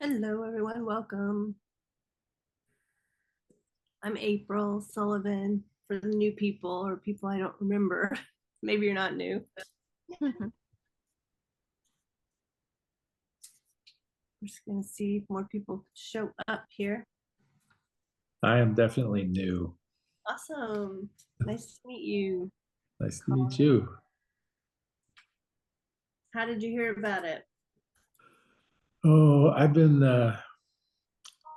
Hello, everyone. Welcome. I'm April Sullivan for the new people or people I don't remember. Maybe you're not new. Mhm. We're just going to see if more people show up here. I am definitely new. Awesome. Nice to meet you. Nice to meet you. How did you hear about it? Oh, I've been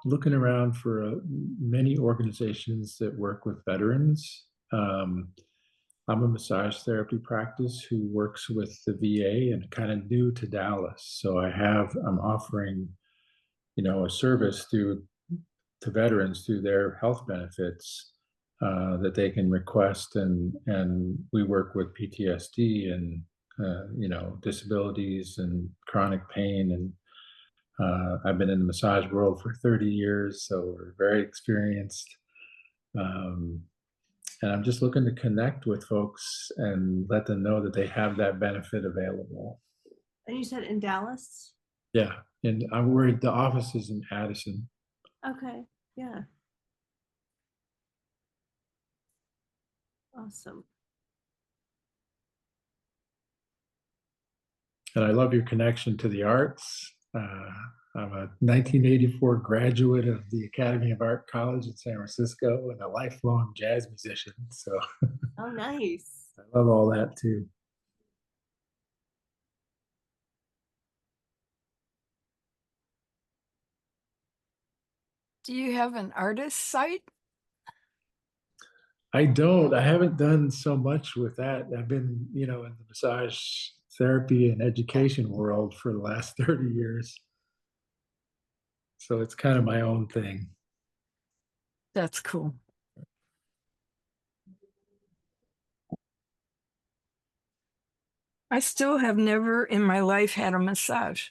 looking around for many organizations that work with veterans. I'm a massage therapy practice who works with the VA and kind of new to Dallas. So I'm offering, a service to veterans through their health benefits that they can request, and we work with PTSD and disabilities and chronic pain, and I've been in the massage world for 30 years, so we're very experienced. Um, and I'm just looking to connect with folks and let them know that they have that benefit available. And you said in Dallas? Yeah, and I'm worried the office is in Addison. Okay. Yeah. Awesome. And I love your connection to the arts. I'm a 1984 graduate of the Academy of Art College in San Francisco and a lifelong jazz musician. So Oh, nice. I love all that too. Do you have an artist site? I don't. I haven't done so much with that. I've been, in the massage therapy and education world for the last 30 years. So it's kind of my own thing. That's cool. I still have never in my life had a massage.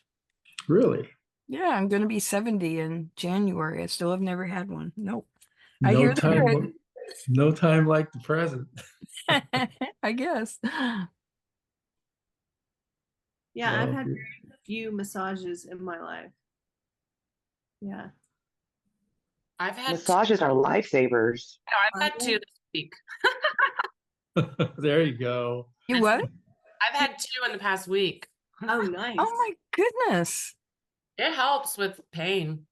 Really? Yeah, I'm going to be 70 in January. I still have never had one. Nope. I No hear they're time, no time like the present. good. I guess. Yeah, I've Well, had very few massages in my life. Yeah. I've had Massages are lifesavers. I've had two this week. there you go. You what? I've had two in the past week. Oh, nice. Oh my goodness. It helps with pain.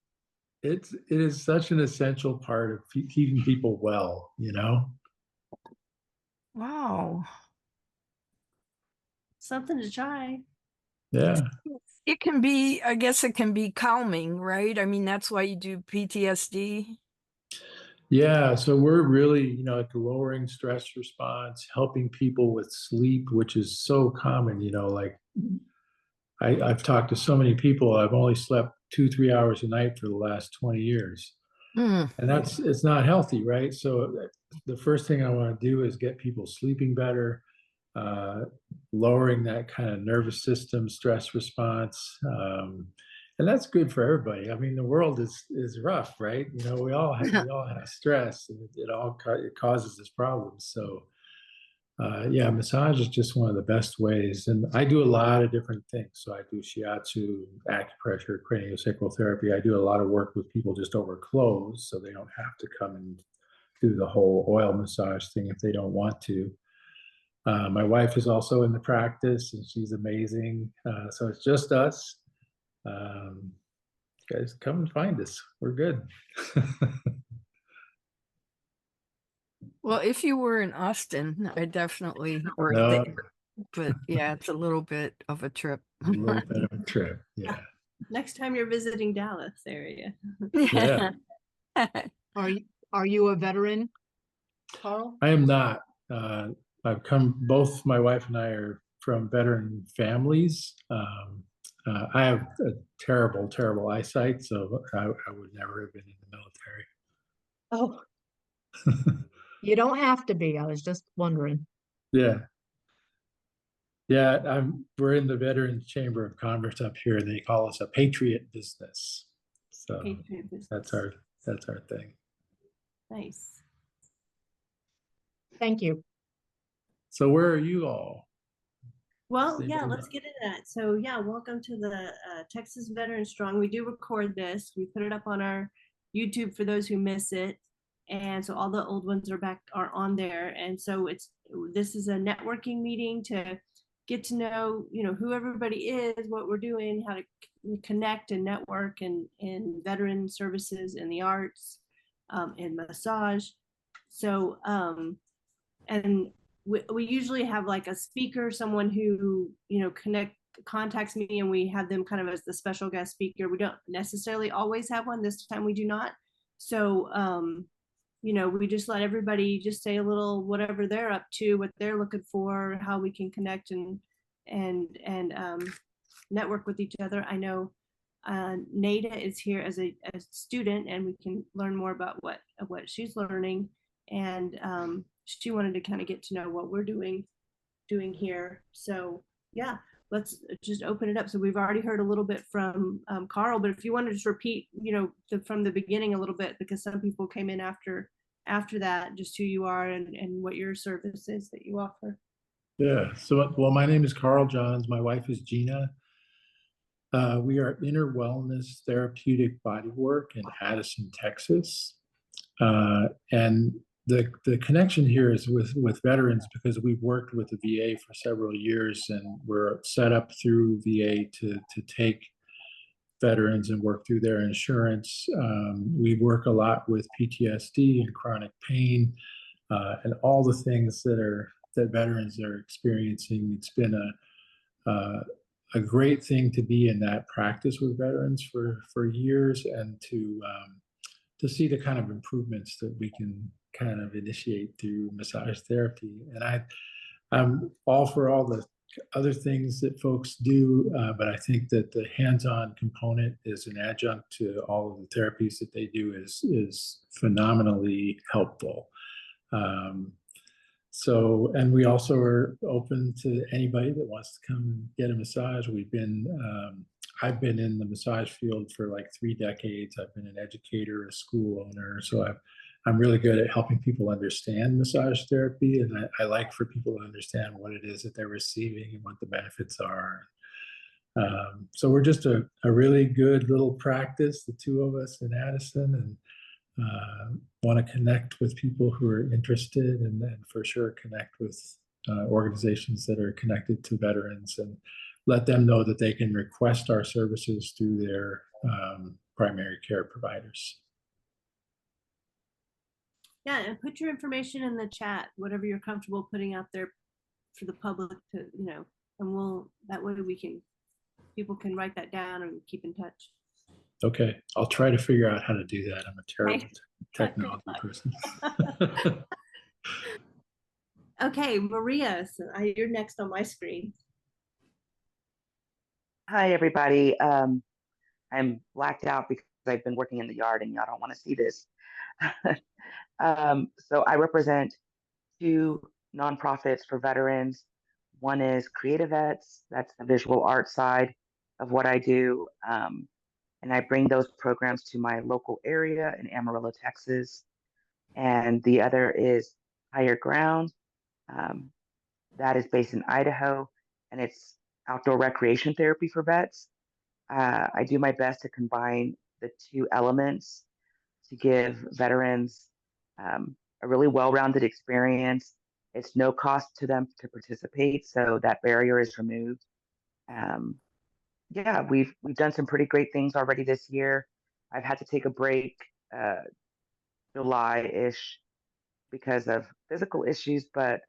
It is such an essential part of keeping people well, Wow. Something to try. Yeah. It can be, I guess it can be calming, right? I mean, that's why you do PTSD. Yeah, so we're really, like lowering stress response, helping people with sleep, which is so common, like I've talked to so many people. I've only slept 2, 3 hours a night for the last 20 years. Mm. And it's not healthy, right? So the first thing I want to do is get people sleeping better, uh, lowering that kind of nervous system stress response. And that's good for everybody. I mean, the world is rough, right? We all have stress, and it causes us problems. So yeah, massage is just one of the best ways. And I do a lot of different things. So I do shiatsu, acupressure, craniosacral therapy. I do a lot of work with people just over clothes, so they don't have to come and do the whole oil massage thing if they don't want to. My wife is also in the practice, and she's amazing. So it's just us. Um, guys, come and find us. We're good. Well, if you were in Austin, I definitely, or No, there, but yeah, it's a little bit of a trip. a little bit of a trip. Yeah. Next time you're visiting Dallas area. Yeah. Are you a veteran, Carl? I am not. Uh, both my wife and I are from veteran families. I have a terrible, terrible eyesight, so I would never have been in the military. Oh, you don't have to be. I was just wondering. Yeah. Yeah, we're in the Veterans Chamber of Commerce up here. They call us a patriot business. So Patriot business. that's our thing. Nice. Thank you. So where are you all? Well, Does yeah, anybody let's get into that. So yeah, welcome to the Texas Veteran Strong. We do record this. We put it up on our YouTube for those who miss it. And so all the old ones are on there. And so this is a networking meeting to get to know, who everybody is, what we're doing, how to connect and network in veteran services in the arts, and massage. So, and we usually have like a speaker, someone who, contacts me, and we have them kind of as the special guest speaker. We don't necessarily always have one. This time we do not. So, we just let everybody just say a little whatever they're up to, what they're looking for, how we can connect and network with each other. I know Nada is here as a student, and we can learn more about what she's learning. And she wanted to kind of get to know what we're doing here. So yeah, let's just open it up. So we've already heard a little bit from Carl, but if you want to just repeat, from the beginning a little bit, because some people came in after that, just who you are and what your service is that you offer. Yeah. So, well, my name is Carl Johns. My wife is Gina. We are Inner Wellness Therapeutic Bodywork in Addison, Texas. And the connection here is with veterans, because we've worked with the VA for several years, and we're set up through VA to take veterans and work through their insurance. We work a lot with PTSD and chronic pain, and all the things that veterans are experiencing. It's been a great thing to be in that practice with veterans for years, and to see the kind of improvements that we can kind of initiate through massage therapy. And I'm all for all the other things that folks do, but I think that the hands-on component is an adjunct to all of the therapies that they do is phenomenally helpful. And we also are open to anybody that wants to come and get a massage. I've been in the massage field for like 3 decades. I've been an educator, a school owner. So I'm really good at helping people understand massage therapy. And I like for people to understand what it is that they're receiving and what the benefits are. So we're just a really good little practice, the two of us in Addison, and want to connect with people who are interested, and then for sure connect with organizations that are connected to veterans, and let them know that they can request our services through their primary care providers. Yeah, and put your information in the chat, whatever you're comfortable putting out there for the public to, and that way people can write that down and keep in touch. Okay, I'll try to figure out how to do that. I'm a terrible technology person. Okay, Maria, so you're next on my screen. Hi, everybody. I'm blacked out because I've been working in the yard and y'all don't want to see this. So I represent 2 nonprofits for veterans. One is Creative Vets, that's the visual art side of what I do. And I bring those programs to my local area in Amarillo, Texas. And the other is Higher Ground. That is based in Idaho, and it's outdoor recreation therapy for vets. I do my best to combine the 2 elements to give veterans a really well-rounded experience. It's no cost to them to participate, so that barrier is removed. Yeah, we've done some pretty great things already this year. I've had to take a break July-ish because of physical issues, but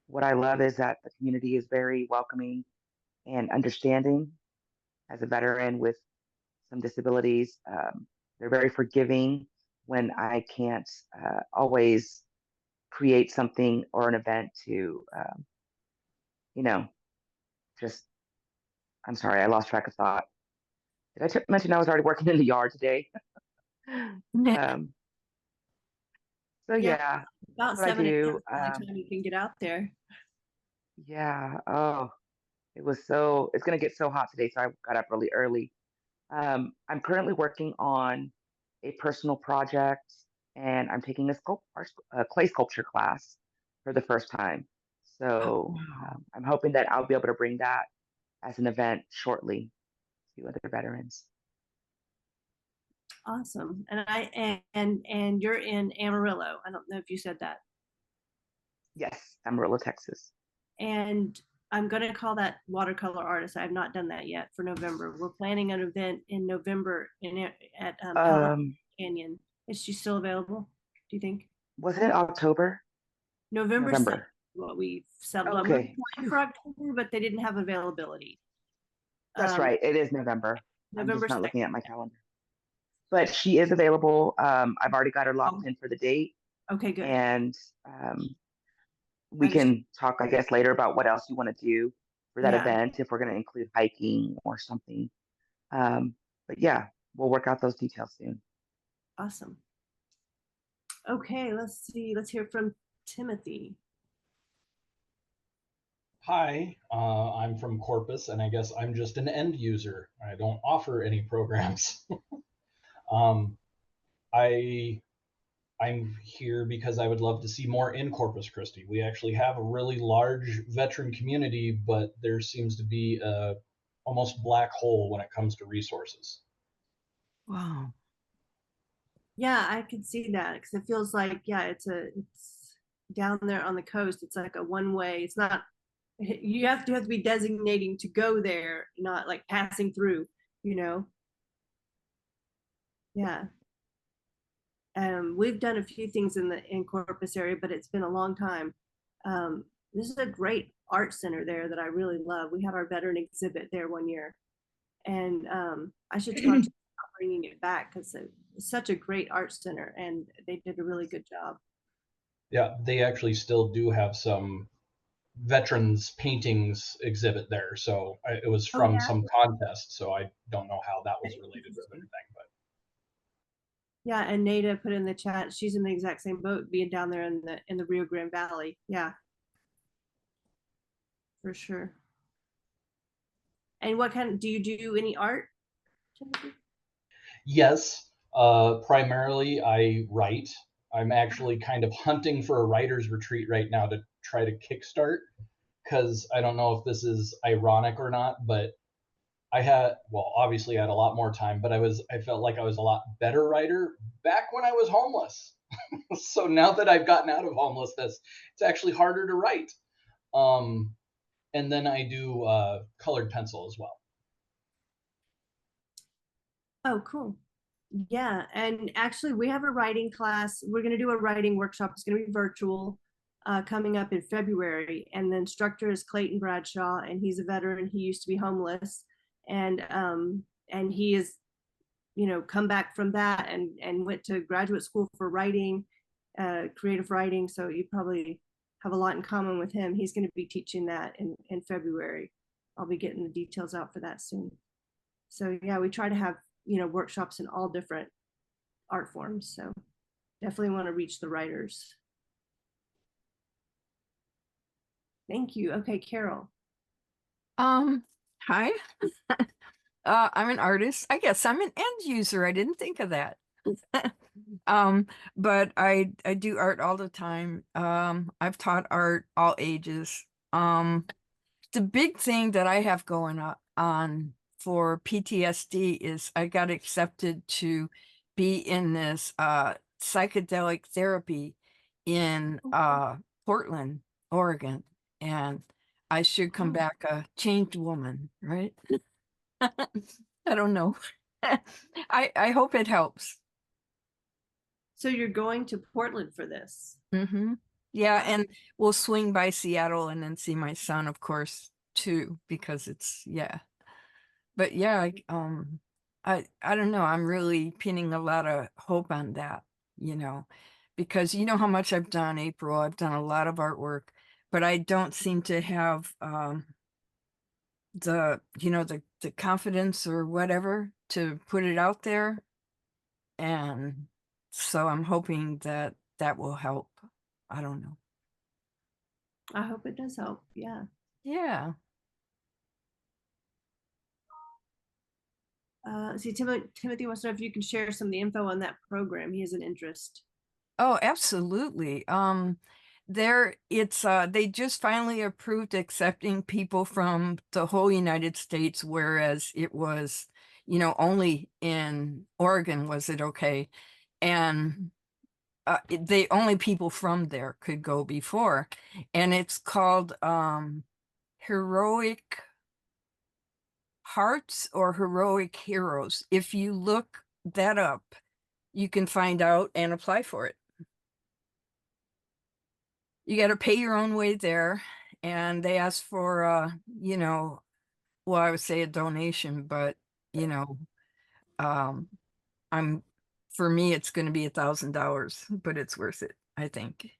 what I love is that the community is very welcoming and understanding. As a veteran with some disabilities, they're very forgiving when I can't always create something or an event to, just, I'm sorry, I lost track of thought. Did I mention I was already working in the yard today? So yeah, About that's what I 7 do. by the time you can get out there. Yeah. Oh, it's going to get so hot today. So I got up really early. I'm currently working on a personal project, and I'm taking a clay sculpture class for the first time. So wow. I'm hoping that I'll be able to bring that as an event shortly to other veterans. Awesome. And you're in Amarillo. I don't know if you said that. Yes, Amarillo, Texas. And I'm going to call that watercolor artist. I have not done that yet for November. We're planning an event in November at Palo Um, Canyon. Is she still available? Do you think? was it October? November 7th, November. what we settled on. We Okay, applied for October, but they didn't have availability. that's Um, right. It is November. I'm November just not 2nd. looking at my calendar. But she is available. I've already got her locked Oh, in for the date, okay, good. and we I just, can talk, I guess, later about what else you want to do for that yeah, event, if we're going to include hiking or something. But yeah, we'll work out those details soon. awesome. Okay, let's see. Let's hear from Timothy. Hi, I'm from Corpus, and I guess I'm just an end user. I don't offer any programs. um, I'm here because I would love to see more in Corpus Christi. We actually have a really large veteran community, but there seems to be a almost black hole when it comes to resources. Wow. Yeah, I can see that because it feels like, yeah, it's down there on the coast. It's like a one way. It's not, you have to be designating to go there, not like passing through, you know? Yeah. We've done a few things in Corpus area, but it's been a long time. This is a great art center there that I really love. We had our veteran exhibit there one year, and I should talk to you about bringing it back because it's such a great art center, and they did a really good job. Yeah, they actually still do have some veterans paintings exhibit there. So it was Oh from yeah, some contest. So I don't know how that was related with anything, but. yeah. And Nada put in the chat. She's in the exact same boat, being down there in the Rio Grande Valley. Yeah, for sure. And what kind? Do you do any art, Timothy? Yes, primarily I write. I'm actually kind of hunting for a writer's retreat right now to try to kickstart, because I don't know if this is ironic or not, but well, obviously I had a lot more time, but I felt like I was a lot better writer back when I was homeless. So now that I've gotten out of homelessness, it's actually harder to write. And then I do colored pencil as well. Oh, cool. Yeah, and actually we have a writing class. We're going to do a writing workshop. It's going to be virtual, coming up in February. And the instructor is Clayton Bradshaw, and he's a veteran. He used to be homeless, and he is, come back from that and went to graduate school for writing, creative writing. So you probably have a lot in common with him. He's going to be teaching that in February. I'll be getting the details out for that soon. So yeah, we try to have workshops in all different art forms. So definitely want to reach the writers. Thank you. Okay, Carol. Hi. I'm an artist. I guess I'm an end user. I didn't think of that. But I do art all the time. I've taught art all ages. The big thing that I have going on for PTSD is I got accepted to be in this psychedelic therapy in Portland, Oregon, and I should come back a changed woman, right? I don't know. I hope it helps. So you're going to Portland for this? Mm-hmm. Yeah, and we'll swing by Seattle and then see my son, of course, too, because it's But yeah, I don't know. I'm really pinning a lot of hope on that, because you know how much I've done, April. I've done a lot of artwork, but I don't seem to have the confidence or whatever to put it out there. And so I'm hoping that that will help. I don't know. I hope it does help. Yeah. Yeah. See, Timothy wants to know if you can share some of the info on that program. He has an interest. Oh, absolutely. they just finally approved accepting people from the whole United States, whereas it was, only in Oregon was it okay. And they only people from there could go before. And it's called Heroic Hearts or Heroic Heroes. If you look that up, you can find out and apply for it. You got to pay your own way there, and they ask for well, I would say a donation, but um for me it's going to be $1,000, but it's worth it, I think.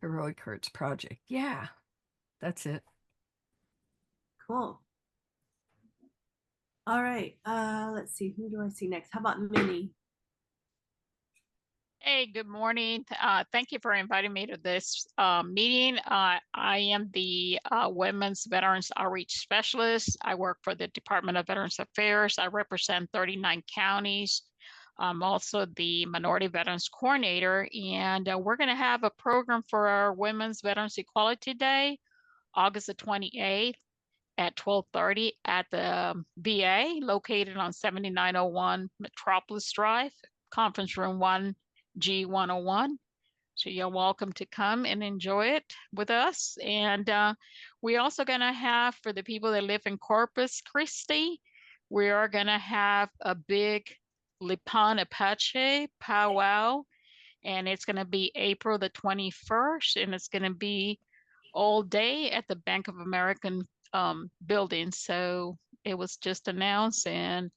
Heroic Hearts Project. Yeah, that's it. Cool. All right, let's see, who do I see next? How about Minnie? Hey, good morning. Thank you for inviting me to this meeting. I am the Women's Veterans Outreach Specialist. I work for the Department of Veterans Affairs. I represent 39 counties. I'm also the Minority Veterans Coordinator, and we're going to have a program for our Women's Veterans Equality Day, August the 28th at 12:30 at the VA located on 7901 Metropolis Drive, Conference Room 1G101. So you're welcome to come and enjoy it with us. And we're also going to have, for the people that live in Corpus Christi, we are going to have a big Lipan Apache powwow. And it's going to be April the 21st. And it's going to be all day at the Bank of America building. So it was just announced, and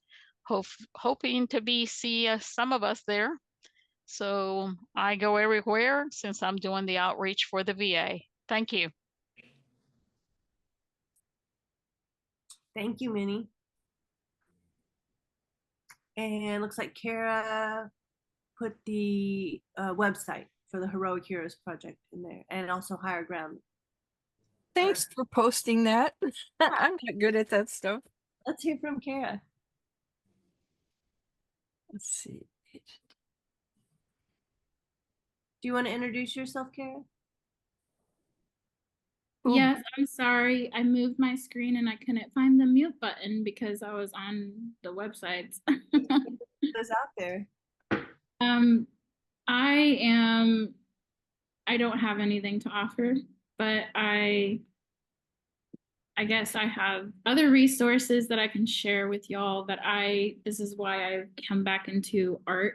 hoping to see some of us there. So I go everywhere since I'm doing the outreach for the VA. Thank you. Thank you, Minnie. And looks like Kara put the website for the Heroic Heroes Project in there, and also Higher Ground. Thanks for posting that. I'm not good at that stuff. Let's hear from Kara. Let's see. Do you want to introduce yourself, Kara? Ooh. Yes, I'm sorry. I moved my screen and I couldn't find the mute button because I was on the websites. Who's out there? I don't have anything to offer, but I guess I have other resources that I can share with y'all this is why I've come back into art.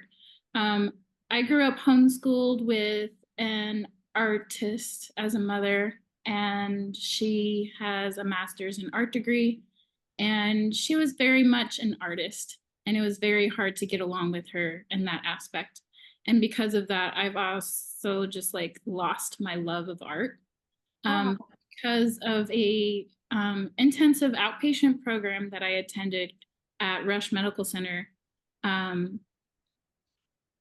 I grew up homeschooled with an artist as a mother, and she has a master's in art degree, and she was very much an artist, and it was very hard to get along with her in that aspect. And because of that, I've also just like lost my love of art because of a intensive outpatient program that I attended at Rush Medical Center.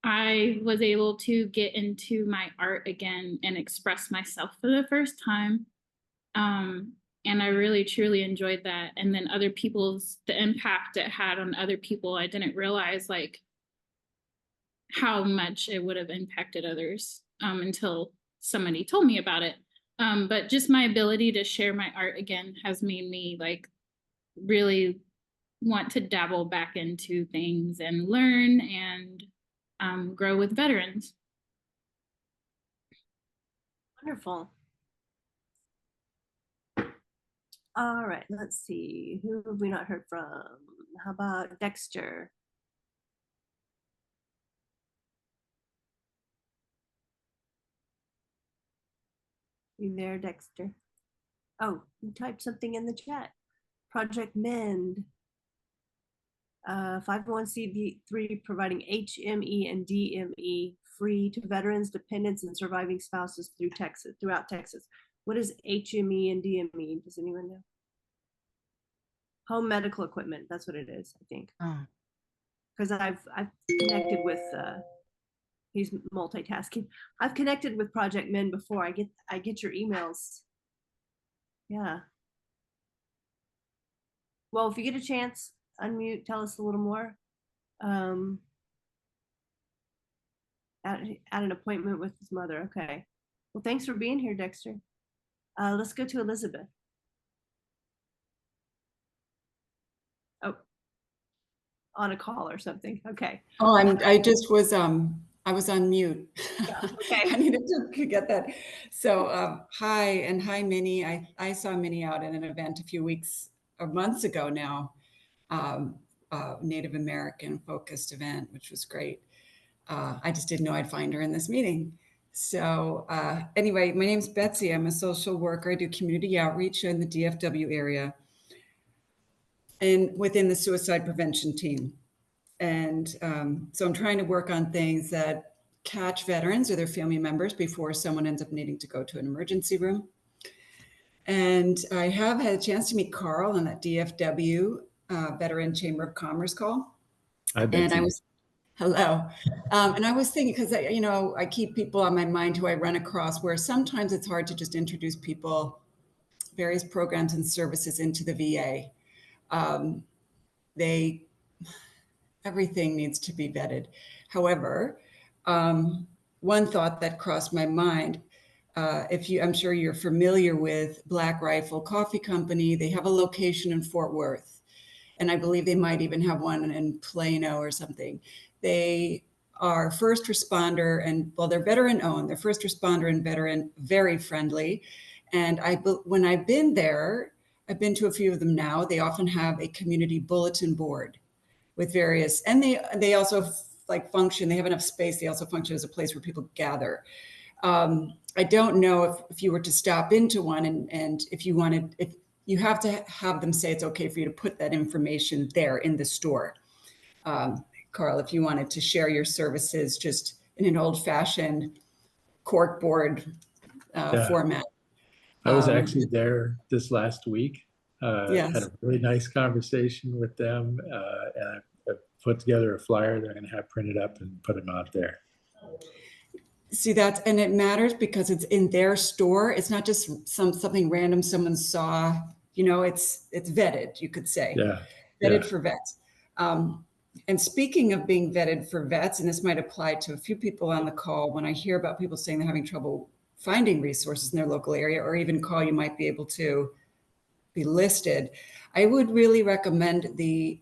I was able to get into my art again and express myself for the first time. And I really, truly enjoyed that. And then the impact it had on other people, I didn't realize like how much it would have impacted others until somebody told me about it. But just my ability to share my art again has made me like really want to dabble back into things and learn and grow with veterans. Wonderful. All right, let's see. Who have we not heard from? How about Dexter? You there, Dexter? Oh, you typed something in the chat. Project Mend. 501c3 providing HME and DME free to veterans, dependents, and surviving spouses throughout Texas. What is HME and DME? Does anyone know? Home medical equipment. That's what it is, I think. Because I've connected with he's multitasking. I've connected with Project Mend before. I get your emails. Yeah. Well, if you get a chance, unmute, tell us a little more. At an appointment with his mother. Okay. Well, thanks for being here, Dexter. Let's go to Elizabeth. Oh, on a call or something. Okay. Oh, I was on mute. okay. I needed to get that. So, hi, and hi, Minnie. I saw Minnie out at an event a few weeks or months ago now, Native American focused event, which was great. I just didn't know I'd find her in this meeting. So anyway, my name's Betsy. I'm a social worker. I do community outreach in the DFW area and within the suicide prevention team. And so I'm trying to work on things that catch veterans or their family members before someone ends up needing to go to an emergency room. And I have had a chance to meet Carl on that DFW Veteran Chamber of Commerce call. And I was, hello. And I was thinking, because I keep people on my mind who I run across where sometimes it's hard to just introduce people, various programs and services into the VA. Everything needs to be vetted. However, one thought that crossed my mind, I'm sure you're familiar with Black Rifle Coffee Company. They have a location in Fort Worth, and I believe they might even have one in Plano or something. They are first responder and, well, they're veteran owned. They're first responder and veteran, very friendly. And when I've been there, I've been to a few of them now. They often have a community bulletin board with various, and they also function, they have enough space. They also function as a place where people gather. I don't know if you were to stop into one and if you have to have them say it's okay for you to put that information there in the store. Carl, if you wanted to share your services just in an old fashioned corkboard format. I was actually there this last week. Yes. Had a really nice conversation with them, and I put together a flyer they're going to have printed up and put them out there. See, and it matters because it's in their store. It's not just something random someone saw. It's vetted, you could say. Yeah. Vetted for vets. And speaking of being vetted for vets, and this might apply to a few people on the call, when I hear about people saying they're having trouble finding resources in their local area, or even call, you might be able to be listed. I would really recommend the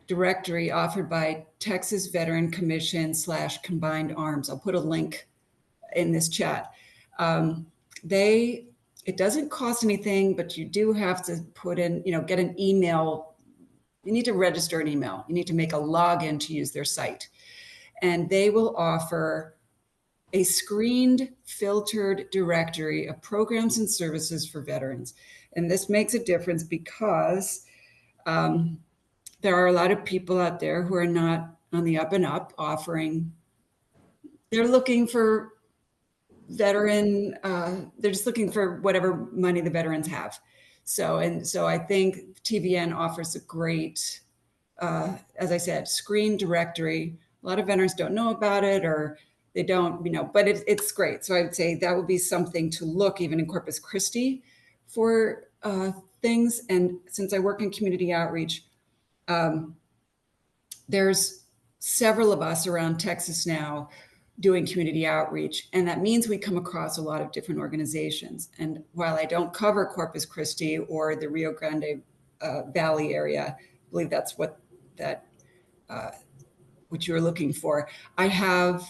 directory offered by Texas Veteran Commission / Combined Arms. I'll put a link in this chat. It doesn't cost anything, but you do have to put in, get an email. You need to register an email. You need to make a login to use their site. And they will offer a screened, filtered directory of programs and services for veterans. And this makes a difference because there are a lot of people out there who are not on the up and up offering. They're looking for they're just looking for whatever money the veterans have. So I think TVN offers a great, as I said, screen directory. A lot of veterans don't know about it, or they don't, but it's great. So I would say that would be something to look even in Corpus Christi for things. And since I work in community outreach, there's several of us around Texas now doing community outreach. And that means we come across a lot of different organizations. And while I don't cover Corpus Christi or the Rio Grande Valley area, I believe that's what you were looking for, I have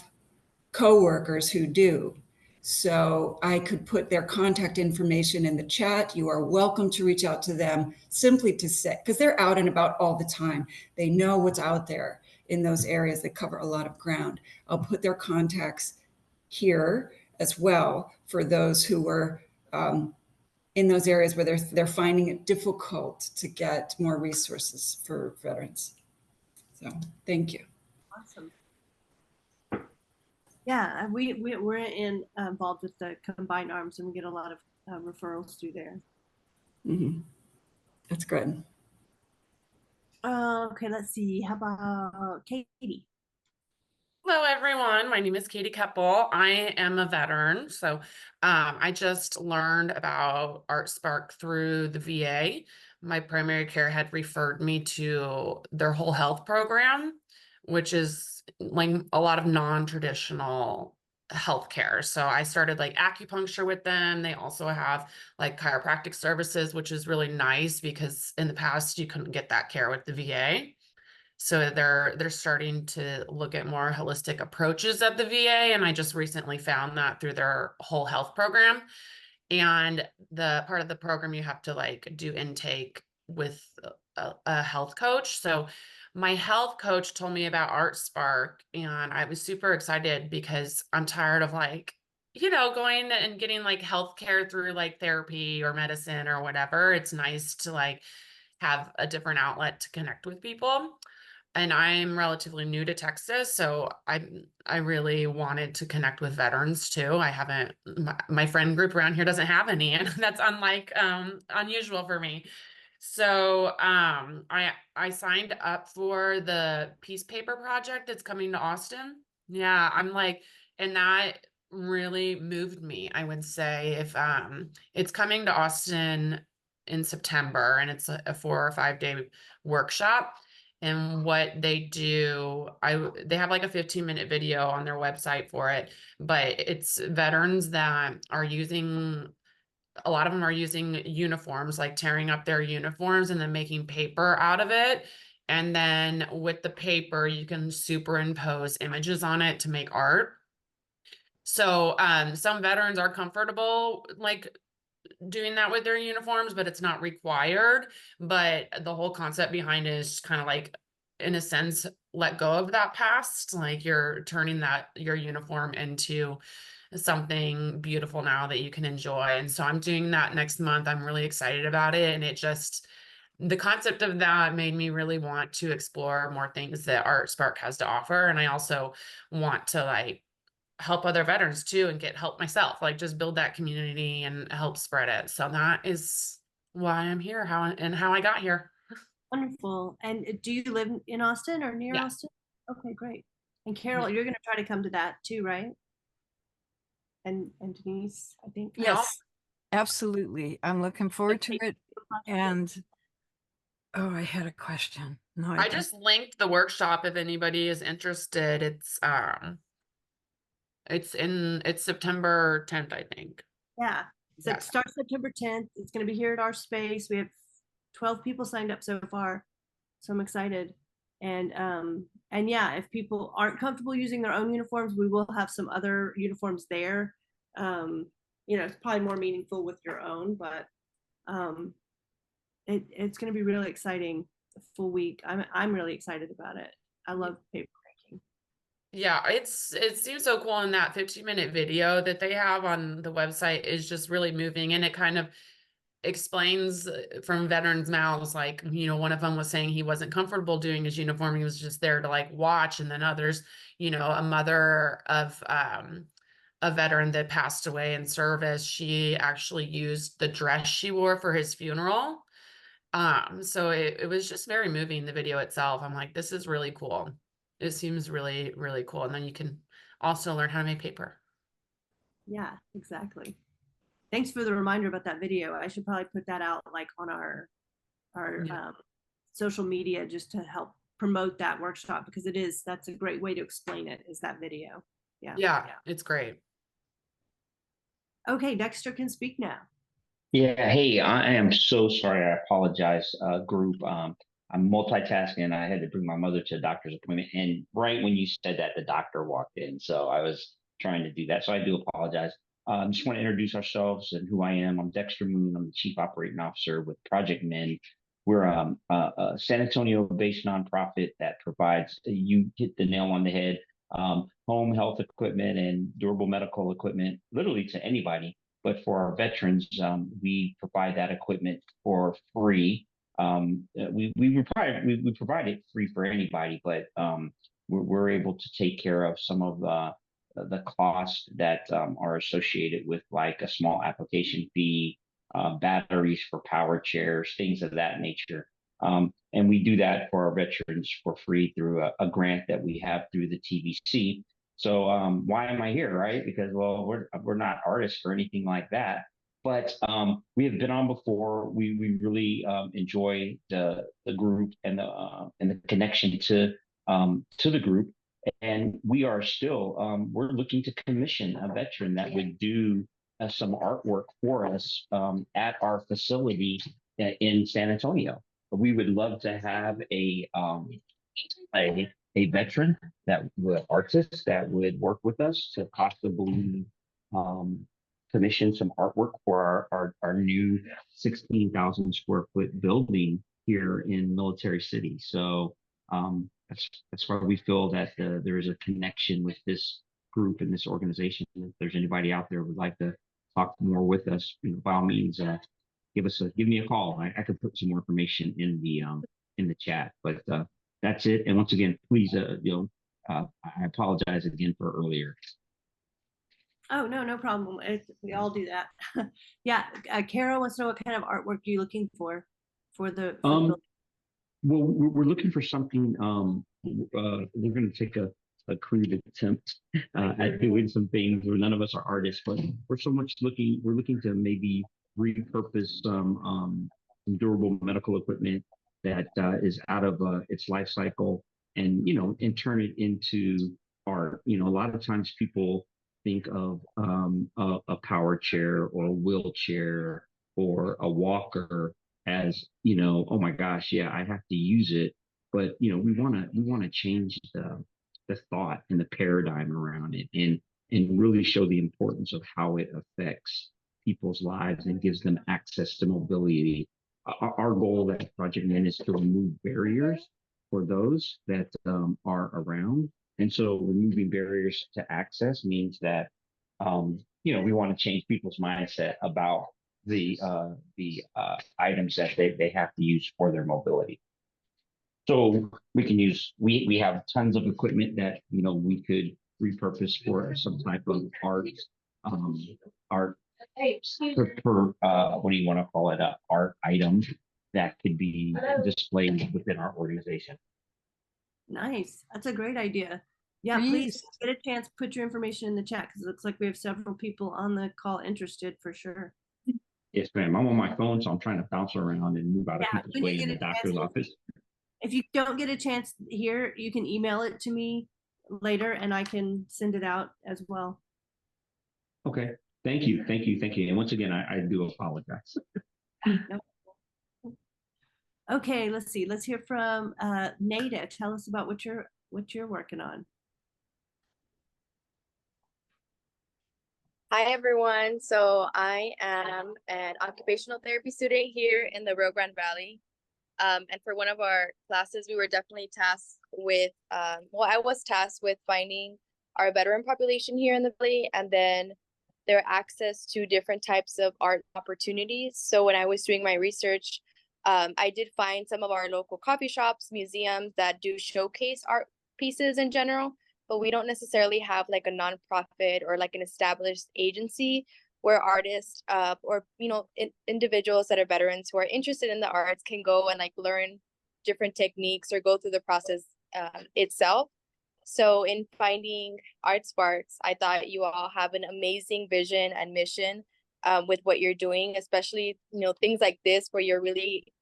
coworkers who do. So I could put their contact information in the chat. You are welcome to reach out to them simply to say, because they're out and about all the time. They know what's out there in those areas. They cover a lot of ground. I'll put their contacts here as well for those who were in those areas where they're finding it difficult to get more resources for veterans. So thank you. Awesome. Yeah, we're involved with the Combined Arms, and we get a lot of referrals through there. Mm-hmm. That's good. Okay, let's see. How about Katie? Hello, everyone. My name is Katie Keppel. I am a veteran. So I just learned about ArtSpark through the VA. My primary care had referred me to their whole health program, which is like a lot of non-traditional healthcare. So I started like acupuncture with them. They also have like chiropractic services, which is really nice because in the past you couldn't get that care with the VA. So they're starting to look at more holistic approaches at the VA, and I just recently found that through their whole health program. And the part of the program you have to like do intake with a health coach. So my health coach told me about ArtSpark, and I was super excited because I'm tired of like, going and getting like healthcare through like therapy or medicine or whatever. It's nice to like have a different outlet to connect with people. And I'm relatively new to Texas, so I really wanted to connect with veterans too. I haven't my friend group around here doesn't have any, and that's unusual for me. So I signed up for the Peace Paper Project that's coming to Austin. Yeah, I'm like, and that really moved me, I would say. If it's coming to Austin in September, and it's a 4 or 5 day workshop. And what they do, they have like a 15-minute video on their website for it, but it's veterans that are using, a lot of them are using uniforms, like tearing up their uniforms and then making paper out of it. And then with the paper, you can superimpose images on it to make art. So some veterans are comfortable like doing that with their uniforms, but it's not required. But the whole concept behind it is kind of like, in a sense, let go of that past. Like you're turning your uniform into something beautiful now that you can enjoy. And so I'm doing that next month. I'm really excited about it. And the concept of that made me really want to explore more things that ArtSpark has to offer. And I also want to like help other veterans too and get help myself, like just build that community and help spread it. So that is why I'm here, how I got here. Wonderful. And do you live in Austin or near Yeah. Austin? Okay, great. And Carol, you're going to try to come to that too, right? And Denise, I think. Yes, absolutely. I'm looking forward to it. And I had a question. No, I just linked the workshop if anybody is interested. It's September 10th, I think. Yeah. So it Yes. starts September 10th. It's going to be here at our space. We have 12 people signed up so far. So I'm excited. And yeah, if people aren't comfortable using their own uniforms, we will have some other uniforms there. It's probably more meaningful with your own, but it's going to be really exciting. A full week. I'm really excited about it. I love paper making. Yeah, it seems so cool. And that 15-minute video that they have on the website is just really moving, and it kind of explains from veterans' mouths, like, one of them was saying he wasn't comfortable doing his uniform. He was just there to like watch. And then others, a mother of a veteran that passed away in service, she actually used the dress she wore for his funeral. So it was just very moving, the video itself. I'm like, this is really cool. It seems really, really cool. And then you can also learn how to make paper. Yeah, exactly. Thanks for the reminder about that video. I should probably put that out like on our social media just to help promote that workshop, because that's a great way to explain it, is that video. Yeah, it's great. Okay, Dexter can speak now. Yeah, hey, I am so sorry. I apologize, group. I'm multitasking. I had to bring my mother to a doctor's appointment, and right when you said that, the doctor walked in. So I was trying to do that. So I do apologize. Just want to introduce ourselves and who I am. I'm Dexter Moon. I'm the Chief Operating Officer with Project Men. We're a San Antonio-based nonprofit that provides, you hit the nail on the head, home health equipment and durable medical equipment, literally to anybody. But for our veterans, we provide that equipment for free. We provide it free for anybody, but we're able to take care of some of the costs that are associated with, like a small application fee, batteries for power chairs, things of that nature. And we do that for our veterans for free through a grant that we have through the TVC. So why am I here, right? Because, well, we're not artists or anything like that, but we have been on before. We really enjoy the group and the connection to the group. And we are still, we're looking to commission a veteran that would do some artwork for us at our facility in San Antonio. We would love to have a veteran that would artist that would work with us to possibly commission some artwork for our new 16,000 square foot building here in Military City. So that's why we feel that there is a connection with this group and this organization. If there's anybody out there who would like to talk more with us, by all means, give me a call. I could put some more information in the chat, but that's it. And once again, please, I apologize again for earlier. Oh, no problem. We all do that. Yeah. Carol wants to know what kind of artwork you're looking for the building. Well, we're looking for something. We're going to take a crude attempt at doing some things where none of us are artists, but we're looking to maybe repurpose some durable medical equipment that is out of its life cycle and turn it into art. A lot of times people think of a power chair or a wheelchair or a walker as, oh my gosh, yeah, I have to use it. But, we want to change the thought and the paradigm around it and really show the importance of how it affects people's lives and gives them access to mobility. Our goal at Project Men is to remove barriers for those that are around. And so removing barriers to access means that, we want to change people's mindset about the items that they have to use for their mobility. So we can use, we have tons of equipment that, we could repurpose for some type of art, what do you want to call it? Art item that could be displayed within our organization. Nice. That's a great idea. Yeah, please get a chance, put your information in the chat because it looks like we have several people on the call interested for sure. Yes, ma'am. I'm on my phone, so I'm trying to bounce around and move out of people's way in the doctor's office. If you don't get a chance here, you can email it to me later and I can send it out as well. Okay. Thank you. And once again, I do apologize. Okay, let's see. Let's hear from Nada. Tell us about what you're working on. Hi, everyone. So I am an occupational therapy student here in the Rio Grande Valley. And for one of our classes, we were definitely tasked with, I was tasked with finding our veteran population here in the Valley and then their access to different types of art opportunities. So when I was doing my research, I did find some of our local coffee shops, museums that do showcase art pieces in general, but we don't necessarily have like a nonprofit or like an established agency where artists or individuals that are veterans who are interested in the arts can go and like learn different techniques or go through the process itself. So in finding Art Sparks, I thought you all have an amazing vision and mission with what you're doing, especially things like this where you're really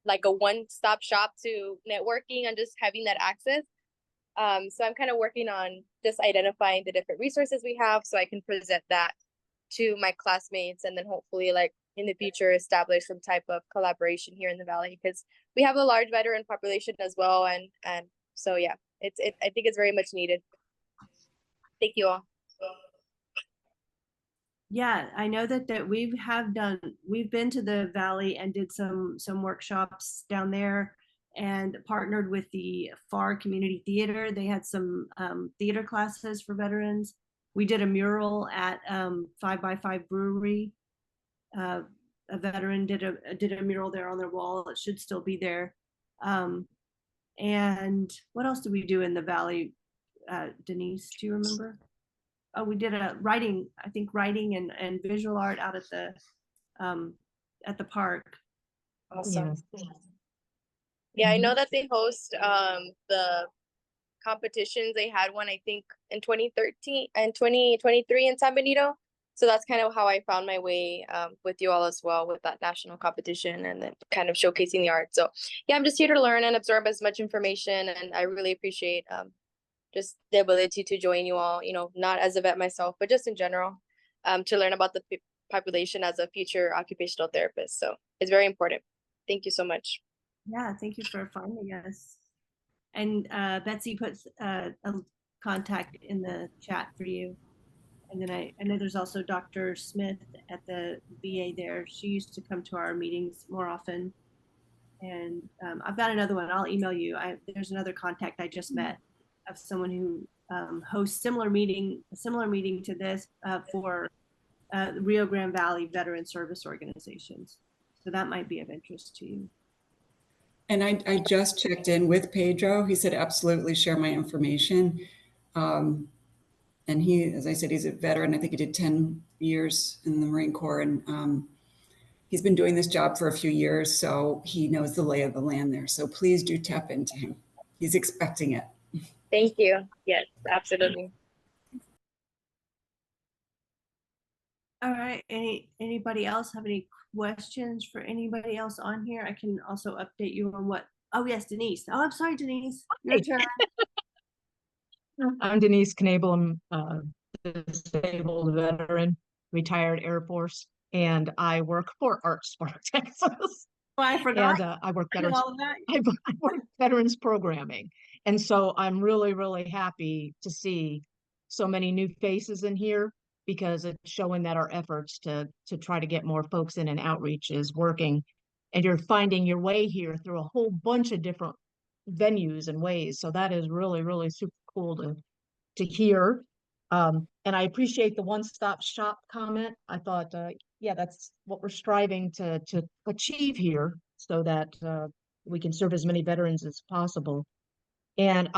like a one-stop shop to networking and just having that access. So I'm kind of working on just identifying the different resources we have so I can present that to my classmates and then hopefully like in the future establish some type of collaboration here in the Valley because we have a large veteran population as well. And so, yeah, I think it's very much needed. Thank you all. Yeah, I know that we've been to the Valley and did some workshops down there and partnered with the FAR Community Theater. They had some theater classes for veterans. We did a mural at 5x5 Brewery. A veteran did a mural there on their wall. It should still be there. And what else did we do in the Valley? Denise, do you remember? Oh, we did writing and visual art out at the park. Awesome. Yeah, I know that they host the competitions. They had one, I think, in 2013 and 2023 in San Benito. So that's kind of how I found my way with you all as well with that national competition and then kind of showcasing the art. So yeah, I'm just here to learn and absorb as much information. And I really appreciate just the ability to join you all, not as a vet myself, but just in general, to learn about the population as a future occupational therapist. So it's very important. Thank you so much. Yeah, thank you for finding us. And Betsy puts a contact in the chat for you. And then I know there's also Dr. Smith at the VA there. She used to come to our meetings more often. And I've got another one. I'll email you. There's another contact I just met of someone who hosts a similar meeting to this for Rio Grande Valley Veteran Service Organizations. So that might be of interest to you. And I just checked in with Pedro. He said, absolutely share my information. And he, as I said, he's a veteran. I think he did 10 years in the Marine Corps, and he's been doing this job for a few years, so he knows the lay of the land there. So please do tap into him. He's expecting it. Thank you. Yes, absolutely. All right. Anybody else have any questions for anybody else on here? I can also update you on what. Oh yes, Denise. Oh, I'm sorry, Denise. Your turn. I'm Denise Knable. I'm a disabled veteran, retired Air Force, and I work for ArtSpark Texas. Oh, I forgot. And I work I know veterans. all of that. I work veterans programming, and so I'm really, really happy to see so many new faces in here, because it's showing that our efforts to try to get more folks in and outreach is working, and you're finding your way here through a whole bunch of different venues and ways. So that is really, really super cool to hear. And I appreciate the one-stop shop comment. I thought, yeah, that's what we're striving to achieve here, so that we can serve as many veterans as possible. And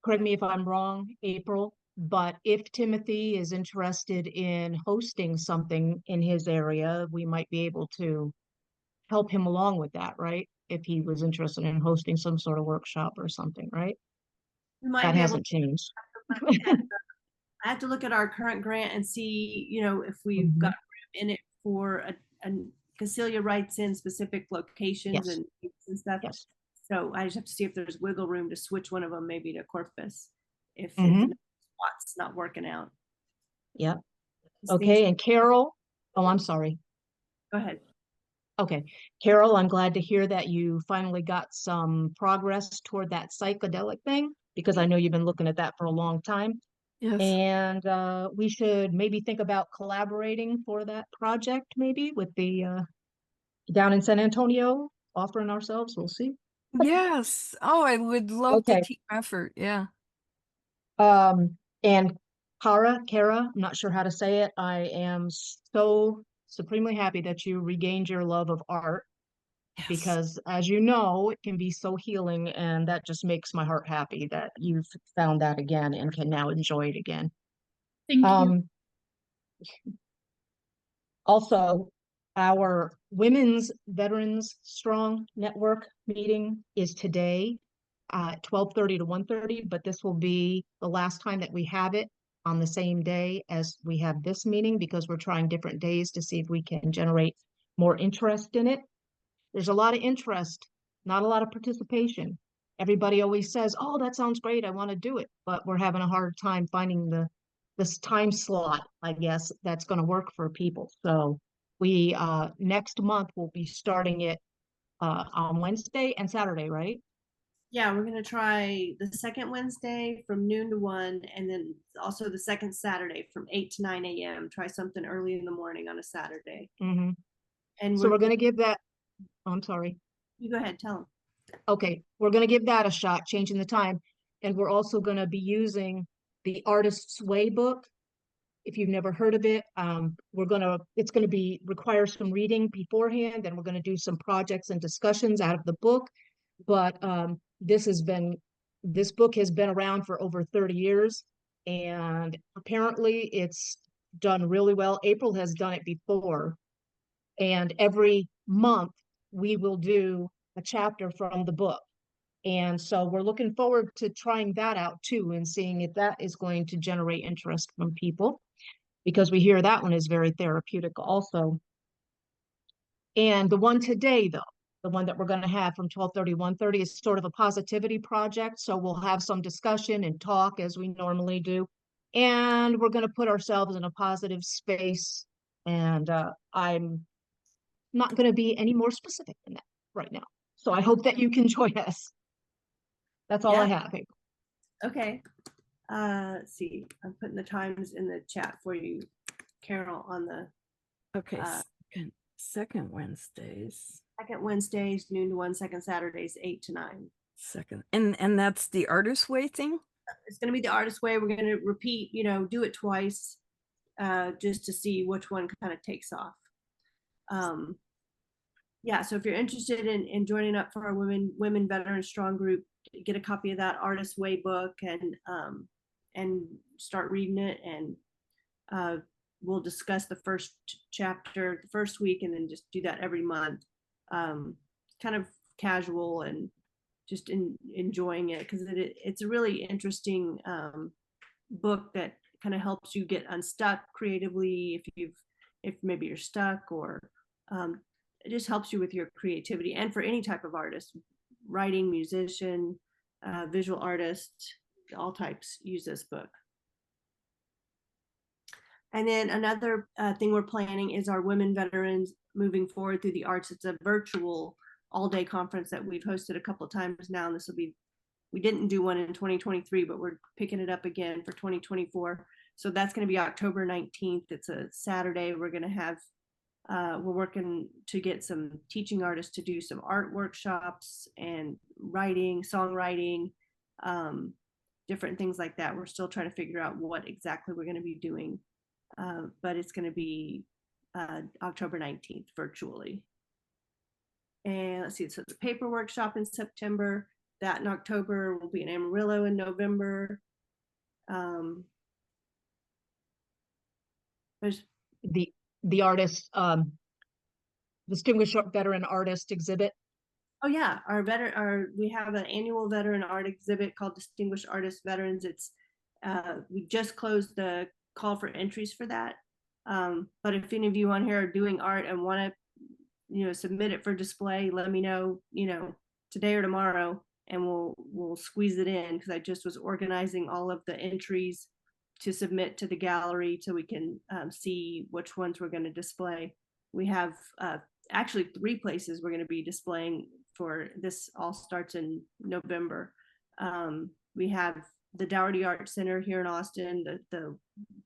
correct me if I'm wrong, April, but if Timothy is interested in hosting something in his area, we might be able to help him along with that, right? If he was interested in hosting some sort of workshop or something, right? We might That be able hasn't changed. I have to look at our current grant and see, if we've Mhm. got room in it for because Celia writes in specific locations Yes. and stuff. Yes. So I just have to see if there's wiggle room to switch one of them maybe to Corpus if Mhm. the spot's not working out. Yep. 'Cause Okay. things- And Carol, oh, I'm sorry. Go ahead. Okay. Carol, I'm glad to hear that you finally got some progress toward that psychedelic thing, because I know you've been looking at that for a long time. Yes. And we should maybe think about collaborating for that project, maybe with the down in San Antonio, offering ourselves. We'll see. Yes. Oh, I would love the Okay. team effort. Yeah. And Kara, I'm not sure how to say it. I am so supremely happy that you regained your love of art, Yes. because as you know, it can be so healing, and that just makes my heart happy that you've found that again and can now enjoy it again. Thank you. Also, our Women's Veterans Strong Network meeting is today, 12:30 to 1:30, but this will be the last time that we have it on the same day as we have this meeting, because we're trying different days to see if we can generate more interest in it. There's a lot of interest, not a lot of participation. Everybody always says, oh, that sounds great, I want to do it, but we're having a hard time finding this time slot, I guess, that's going to work for people. So we next month we'll be starting it on Wednesday and Saturday, right? Yeah, we're gonna try the second Wednesday from noon to 1, and then also the second Saturday from 8 to 9 a.m. Try something early in the morning on a Saturday. Mm-hmm. And So we're going to give that, oh, I'm sorry. You go ahead, tell them. Okay, we're going to give that a shot, changing the time. And we're also going to be using the Artist's Way book. If you've never heard of it, it's going to require some reading beforehand, and we're going to do some projects and discussions out of the book. But this book has been around for over 30 years, and apparently it's done really well. April has done it before, and every month we will do a chapter from the book. And so we're looking forward to trying that out too, and seeing if that is going to generate interest from people, because we hear that one is very therapeutic also. And the one today, though, the one that we're going to have from 12:30 to 1:30 is sort of a positivity project. So we'll have some discussion and talk as we normally do. And we're going to put ourselves in a positive space. And I'm not going to be any more specific than that right now. So I hope that you can join us. That's all I Yeah. have. Okay. Let's see. I'm putting the times in the chat for you, Carol, on the Okay, Uh, second Wednesdays, second Wednesdays, noon to 1, second Saturdays, 8 to 9. and that's the Artist Way thing? It's going to be the Artist Way. We're going to repeat, do it twice, just to see which one kind of takes off. Yeah, so if you're interested in joining up for our Women Veteran Strong group, get a copy of that Artist Way book and start reading it, and we'll discuss the first chapter the first week, and then just do that every month. Kind of casual and just enjoying it, because it's a really interesting book that kind of helps you get unstuck creatively if maybe you're stuck, or it just helps you with your creativity. And for any type of artist, writing, musician, visual artist, all types use this book. And then another thing we're planning is our Women Veterans Moving Forward Through the Arts. It's a virtual all-day conference that we've hosted a couple of times now, and we didn't do one in 2023, but we're picking it up again for 2024. So that's going to be October 19th. It's a Saturday. We're going to have, we're working to get some teaching artists to do some art workshops and writing, songwriting, different things like that. We're still trying to figure out what exactly we're going to be doing. But it's going to be October 19th virtually. And let's see, so the paper workshop in September, that in October, will be in Amarillo in November. There's the artist, Distinguished Veteran Artist exhibit. Oh yeah, we have an annual veteran art exhibit called Distinguished Artist Veterans. It's we just closed the call for entries for that. But if any of you on here are doing art and want to, submit it for display, let me know, today or tomorrow, and we'll squeeze it in, because I just was organizing all of the entries to submit to the gallery so we can see which ones we're going to display. We have actually 3 places we're going to be displaying for this. All starts in November. We have the Dougherty Art Center here in Austin, the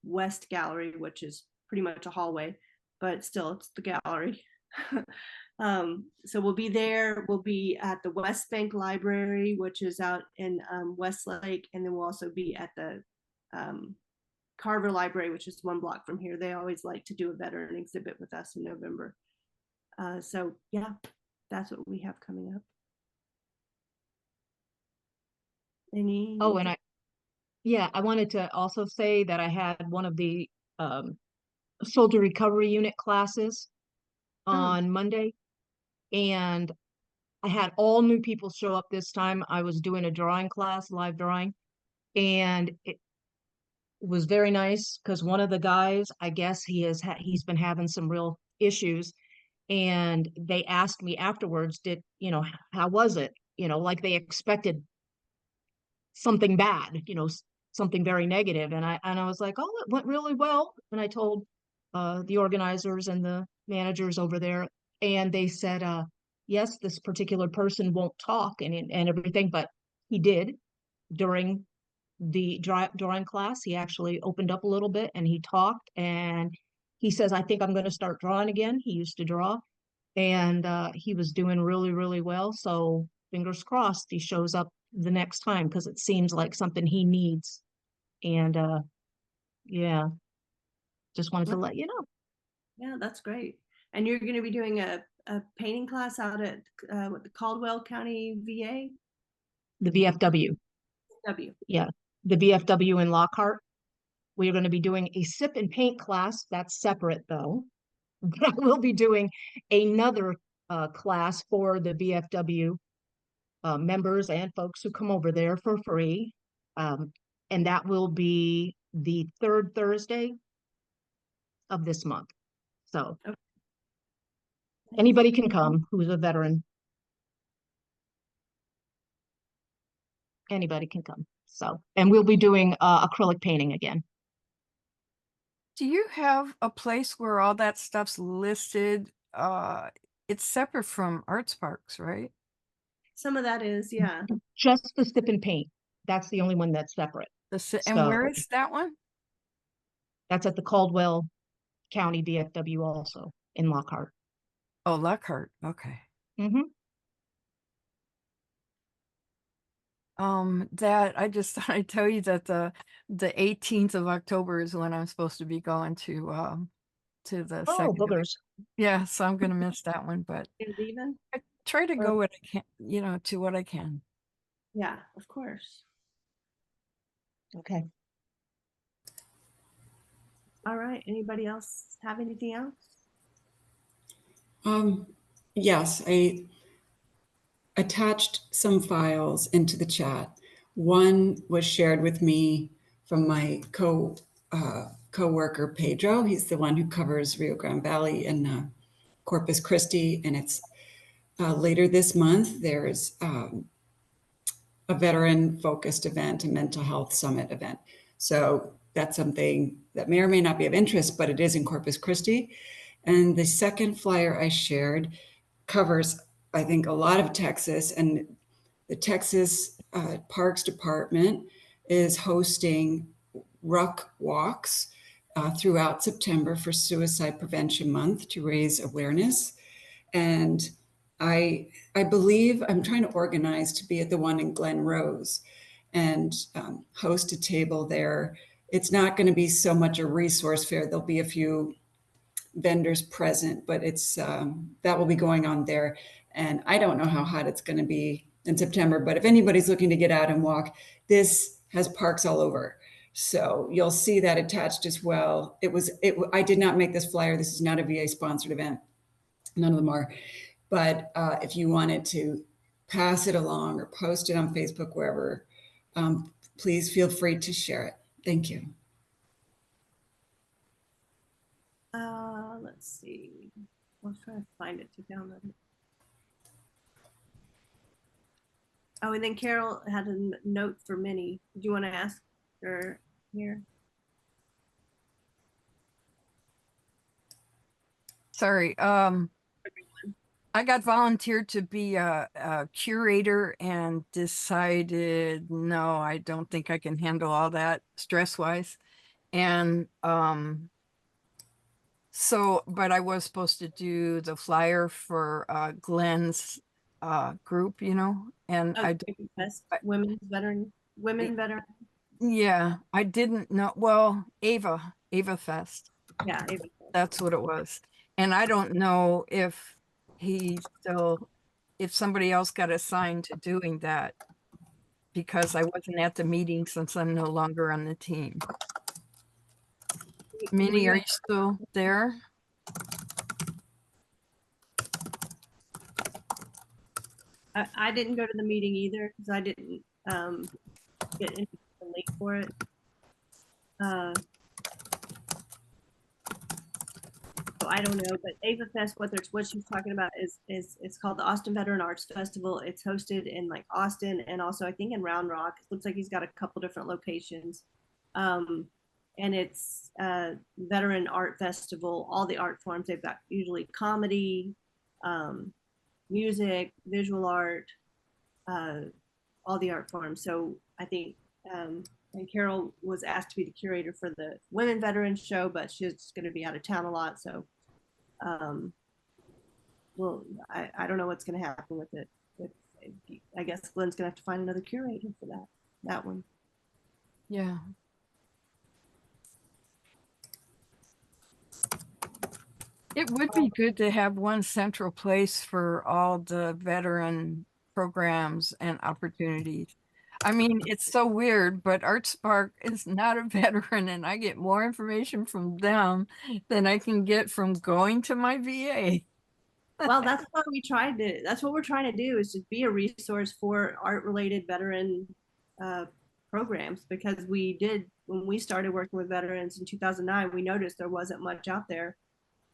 West Gallery, which is pretty much a hallway, but still it's the gallery. So we'll be there. We'll be at the West Bank Library, which is out in Westlake, and then we'll also be at the Carver Library, which is 1 block from here. They always like to do a veteran exhibit with us in November. So yeah, that's what we have coming up. Oh, and I wanted to also say that I had one of the Soldier Recovery Unit classes on Monday, and I had all new people show up this time. I was doing a drawing class, live drawing, and it was very nice, because one of the guys, I guess he's been having some real issues, and they asked me afterwards, how was it? Like they expected something bad, something very negative. And I was like, oh, it went really well. And I told the organizers and the managers over there, and they said, yes, this particular person won't talk and everything, but he did during the drawing class. He actually opened up a little bit and he talked, and he says, I think I'm going to start drawing again. He used to draw, and he was doing really, really well. So fingers crossed he shows up the next time, because it seems like something he needs. And yeah, just wanted to let you know. Yeah, that's great. And you're going to be doing a painting class out at the Caldwell County VA? The VFW. Yeah, the VFW in Lockhart. We are going to be doing a sip and paint class. That's separate though. But I will be doing another class for the VFW members and folks who come over there for free. And that will be the 3rd Thursday of this month. So anybody can come who's a veteran. anybody can come. So, and we'll be doing acrylic painting again. Do you have a place where all that stuff's listed? It's separate from Art Sparks, right? Some of that is, yeah. Just the sip and paint. That's the only one that's separate. And where So is that one? that's at the Caldwell County DFW also in Lockhart. Oh, Lockhart. Okay. Mm-hmm. That I just thought I'd tell you that the 18th of October is when I'm supposed to be going to the Oh, second. boogers. Yeah, so I'm gonna miss that one, but Is even? I try to Or- go what I can, you know, to what I can. Yeah, of course. Okay. All right. Anybody else have anything else? Yes, I attached some files into the chat. One was shared with me from my co-worker Pedro. He's the one who covers Rio Grande Valley and Corpus Christi, and it's later this month. There's a veteran-focused event, a mental health summit event. So that's something that may or may not be of interest, but it is in Corpus Christi. And the second flyer I shared covers, I think, a lot of Texas, and the Texas Parks Department is hosting ruck walks throughout September for Suicide Prevention Month to raise awareness. And I believe I'm trying to organize to be at the one in Glen Rose and host a table there. It's not going to be so much a resource fair. There'll be a few vendors present, but it's that will be going on there. And I don't know how hot it's going to be in September, but if anybody's looking to get out and walk, this has parks all over. So you'll see that attached as well. I did not make this flyer. This is not a VA sponsored event. None of them are. But if you wanted to pass it along or post it on Facebook, wherever, please feel free to share it. Thank you. Let's see. I was trying to find it to download it. Oh, and then Carol had a note for Minnie. Do you want to ask her here? Sorry. I got volunteered to be a curator and decided, no, I don't think I can handle all that stress-wise. And so, but I was supposed to do the flyer for Glenn's group, you know, and Oh, women veteran. Yeah, I didn't know. Well, Ava Fest. Yeah, Ava. That's what it was. And I don't know if if somebody else got assigned to doing that, because I wasn't at the meeting since I'm no longer on the team. Minnie, are you still there? I didn't go to the meeting either because I didn't get into the link for it. So I don't know, but Ava Fest, what she's talking about is it's called the Austin Veteran Arts Festival. It's hosted in like Austin and also I think in Round Rock. It looks like he's got a couple different locations. And it's a veteran art festival, all the art forms. They've got usually comedy, music, visual art, all the art forms. So I think, and Carol was asked to be the curator for the Women Veterans show, but she's going to be out of town a lot. So, well, I don't know what's going to happen with it. I guess Glenn's going to have to find another curator for that one. Yeah. It would be good to have one central place for all the veteran programs and opportunities. I mean, it's so weird, but ArtSpark is not a veteran and I get more information from them than I can get from going to my VA. Well, that's what we're trying to do is to be a resource for art related veteran programs, because when we started working with veterans in 2009, we noticed there wasn't much out there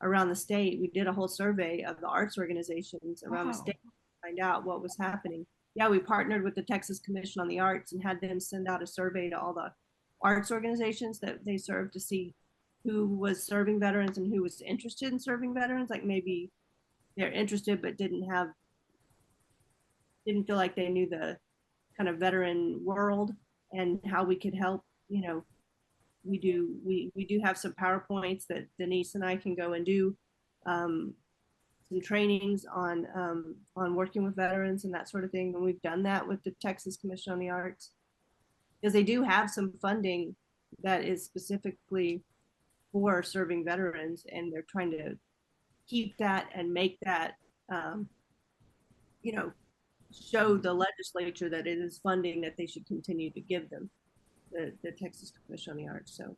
around the state. We did a whole survey of the arts organizations around the state to find out what was happening. yeah, we partnered with the Texas Commission on the Arts and had them send out a survey to all the arts organizations that they serve to see who was serving veterans and who was interested in serving veterans. Like maybe they're interested but didn't feel like they knew the kind of veteran world and how we could help. You know, we do have some PowerPoints that Denise and I can go and do some trainings on working with veterans and that sort of thing. And we've done that with the Texas Commission on the Arts because they do have some funding that is specifically for serving veterans, and they're trying to keep that and make that, you know, show the legislature that it is funding that they should continue to give them, the Texas Commission on the Arts. So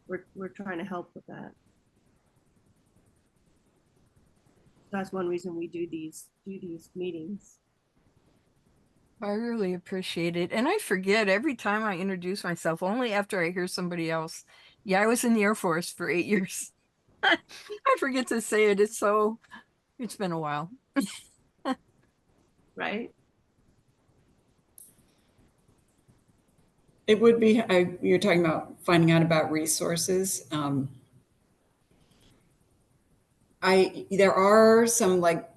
we're trying to help with that. That's one reason we do these meetings. I really appreciate it. And I forget every time I introduce myself, only after I hear somebody else. Yeah, I was in the Air Force for 8 years. I forget to say it. It's been a while. Right? It would be, you're talking about finding out about resources. There are some, like,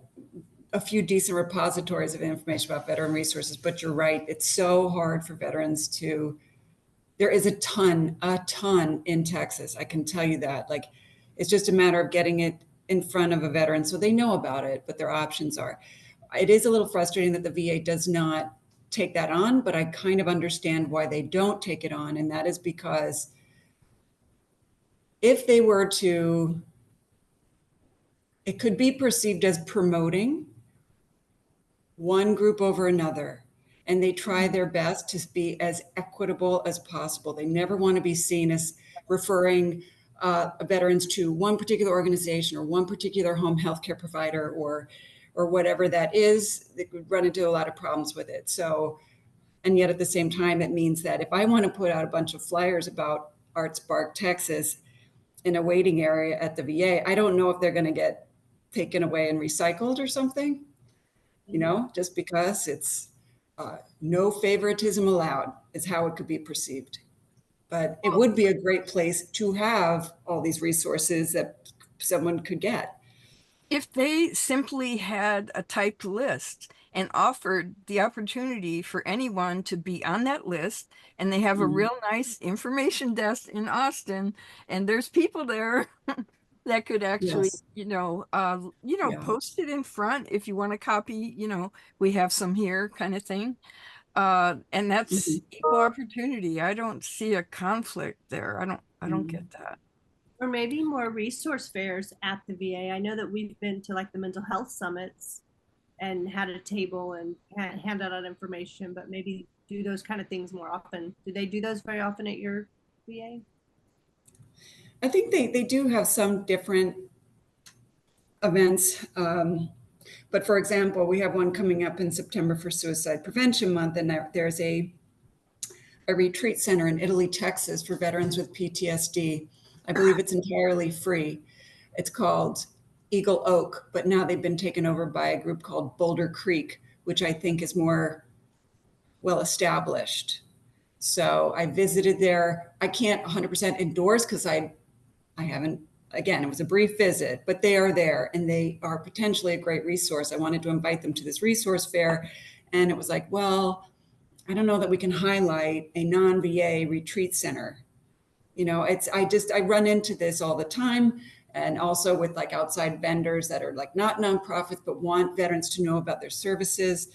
a few decent repositories of information about veteran resources, but you're right. It's so hard for veterans there is a ton in Texas. I can tell you that. Like, it's just a matter of getting it in front of a veteran so they know about it, what their options are. It is a little frustrating that the VA does not take that on, but I kind of understand why they don't take it on. And that is because if they were to, it could be perceived as promoting one group over another, and they try their best to be as equitable as possible. They never want to be seen as referring veterans to one particular organization or one particular home healthcare provider or whatever that is. They could run into a lot of problems with it. So, and yet at the same time, it means that if I want to put out a bunch of flyers about ArtSpark Texas in a waiting area at the VA, I don't know if they're going to get taken away and recycled or something, you know, just because it's no favoritism allowed is how it could be perceived. But it would be a great place to have all these resources that someone could get. If they simply had a typed list and offered the opportunity for anyone to be on that list, and they have a real nice information desk in Austin, and there's people there that could actually, Yes. post it in front if you want a copy, we have some here kind of thing. And that's equal opportunity. I don't see a conflict there. I don't get that. Or maybe more resource fairs at the VA. I know that we've been to like the mental health summits and had a table and hand out information, but maybe do those kind of things more often. Do they do those very often at your VA? I think they do have some different events. But for example, we have one coming up in September for Suicide Prevention Month, and there's a retreat center in Italy, Texas for veterans with PTSD. I believe it's entirely free. It's called Eagle Oak, but now they've been taken over by a group called Boulder Creek, which I think is more well established. So I visited there. I can't 100% endorse because I haven't, again, it was a brief visit, but they are there and they are potentially a great resource. I wanted to invite them to this resource fair. And it was like, well, I don't know that we can highlight a non-VA retreat center. You know, I run into this all the time. And also with like outside vendors that are like not nonprofits, but want veterans to know about their services.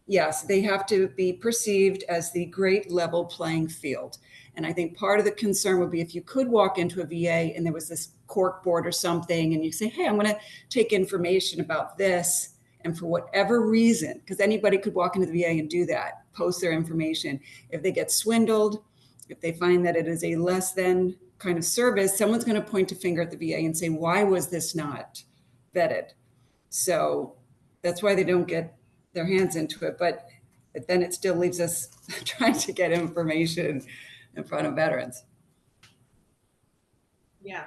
Yes, they have to be perceived as the great level playing field. And I think part of the concern would be if you could walk into a VA and there was this cork board or something, and you say, hey, I'm going to take information about this. And for whatever reason, because anybody could walk into the VA and do that, post their information. If they get swindled, if they find that it is a less than kind of service, someone's going to point a finger at the VA and say, why was this not vetted? So that's why they don't get their hands into it. But then it still leaves us trying to get information in front of veterans. Yeah.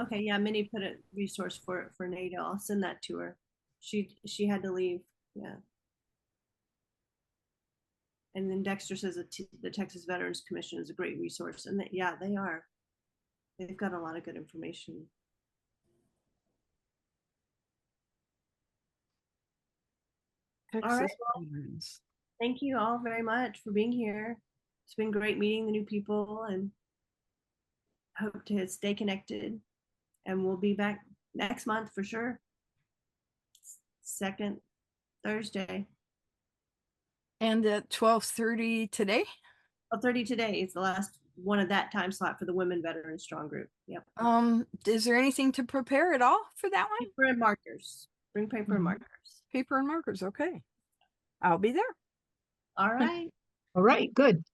Okay, yeah, Minnie put a resource for Nada. I'll send that to her. She had to leave. Yeah. And then Dexter says that the Texas Veterans Commission is a great resource, and that, yeah, they are. They've got a lot of good information. All right. Texas Well, Veterans. thank you all very much for being here. It's been great meeting the new people, and hope to stay connected. And we'll be back next month for sure. Second Thursday. And at 12:30 today. 12:30 today is the last one of that time slot for the Women Veteran Strong Group. Yep. Is there anything to prepare at all for that one? Paper and markers. Bring paper and markers. Paper and markers. Okay. I'll be there. All right. All right, good.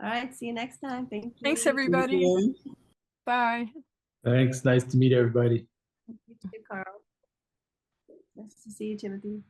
All right. See you next time. Thank you. Thanks, everybody. you. Bye. Thanks. Nice to meet everybody. You too, Carl. Nice to see you, Timothy.